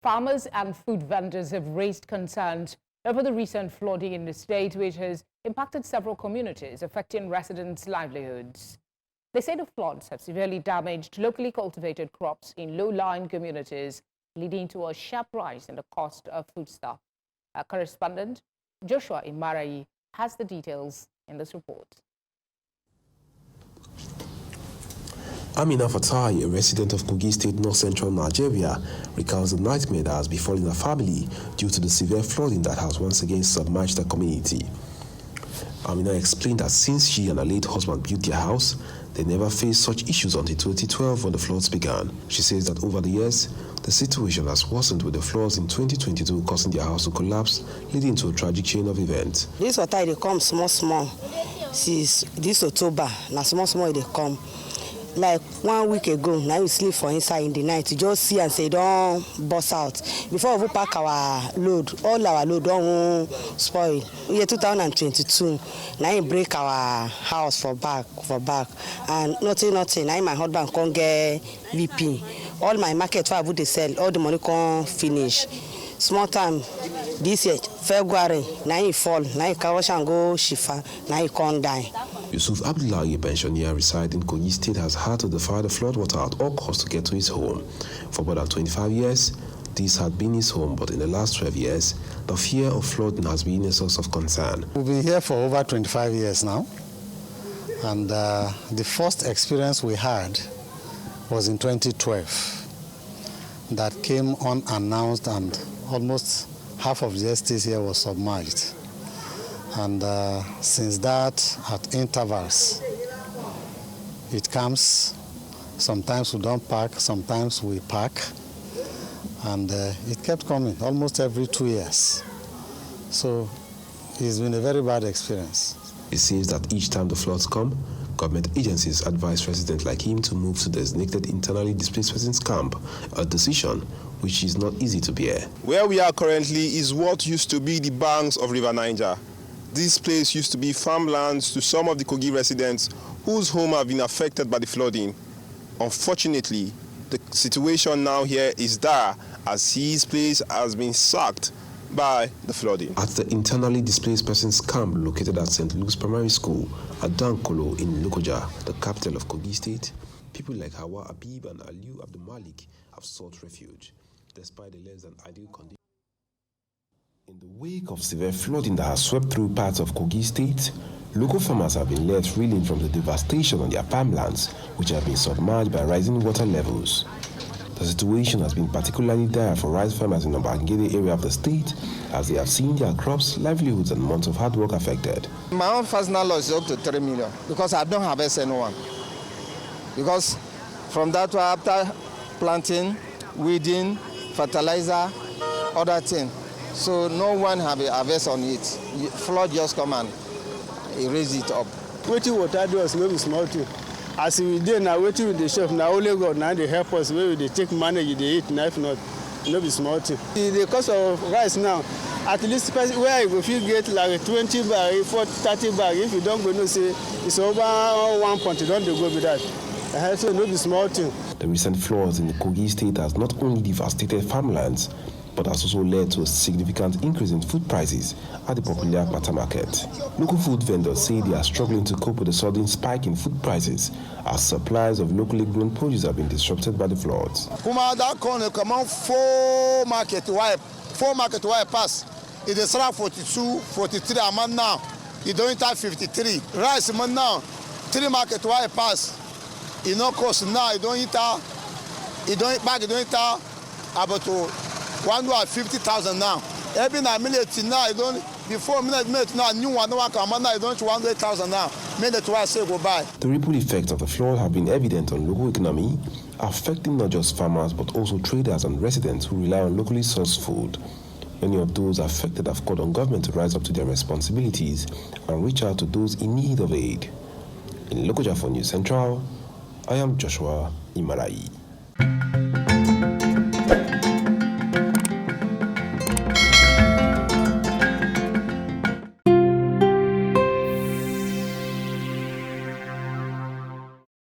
Farmers and food vendors have raised concerns over the recent flooding in the state, which has impacted several communities, affecting residents' livelihoods. They say the floods have severely damaged locally cultivated crops in low-lying communities, leading to a sharp rise in the cost of foodstuff. Our correspondent, Joshua Imarayi, has the details in this report. Amina Fatai, a resident of Kogi State, north-central Nigeria, recounts the nightmare that has befallen her family due to the severe flooding that has once again submerged the community. Amina explained that since she and her late husband built their house, they never faced such issues until 2012 when the floods began. She says that over the years, the situation has worsened with the floods in 2022 causing their house to collapse, leading to a tragic chain of events. This water, they come small. Since this October, now small, they come. Like 1 week ago, now we sleep for inside in the night. You just see and say, don't bust out. Before we pack our load, all our load don't spoil. Year 2022, now we break our house for back. And nothing. Now my husband can't get VP. All my market for I sell, all the money can't finish. Small time, this year, February, now he fall, now he carwash and go shifa, now he can't die. Yusuf Abdullahi, a pensioner residing in Kogi State, has had to defy the floodwater at all costs to get to his home. For more than 25 years, this had been his home, but in the last 12 years, the fear of flooding has been a source of concern. We've been here for over 25 years now, and the first experience we had was in 2012. That came unannounced, and almost half of the estate here was submerged. And since that, at intervals, it comes. Sometimes we don't park, sometimes we park. And it kept coming almost every 2 years. So it's been a very bad experience. It seems that each time the floods come, government agencies advise residents like him to move to the designated internally displaced persons camp, a decision which is not easy to bear. Where we are currently is what used to be the banks of River Niger. This place used to be farmlands to some of the Kogi residents whose homes have been affected by the flooding. Unfortunately, the situation now here is dire as his place has been sacked by the flooding. At the internally displaced persons camp located at St. Luke's Primary School at Dankolo in Lokoja, the capital of Kogi State, people like Hawa Abib and Aliu Abdul Malik have sought refuge, despite the less than ideal conditions. In the wake of severe flooding that has swept through parts of Kogi State, local farmers have been left reeling from the devastation on their farmlands, which have been submerged by rising water levels. The situation has been particularly dire for rice farmers in the Bangede area of the state, as they have seen their crops, livelihoods, and months of hard work affected. My own personal loss is up to 3 million because I don't harvest anyone. Because from that one, after planting, weeding, fertilizer, other things, so no one have a harvest on it. Flood just come and erase it up. Waiting water do us maybe small too. As we did now, waiting with the chef, now only God now they help us. Maybe they take money, they eat, now if not, no be small too. The cost of rice now, at least where if you get like 20 bag, 30 bag, if you don't go, no say it's over 1 point, you don't go with that. So no be small too. The recent floods in the Kogi State has not only devastated farmlands, but has also led to a significant increase in food prices at the popular Kpata Market. Local food vendors say they are struggling to cope with the sudden spike in food prices as supplies of locally grown produce have been disrupted by the floods. Kuma that corner come on 4 market wide pass. It is around 42, 43 a month now. You don't have 53. Rice a month now. 3 market wide pass. You know cost now. You don't eat about 150,000 now. Every night, now you don't. Before minute now, new one come now. You don't 100,000 now. Minute twice say goodbye. The ripple effects of the flood have been evident on local economy, affecting not just farmers but also traders and residents who rely on locally sourced food. Many of those affected have called on government to rise up to their responsibilities and reach out to those in need of aid. In Lokoja for News Central, I am Joshua Imarayi.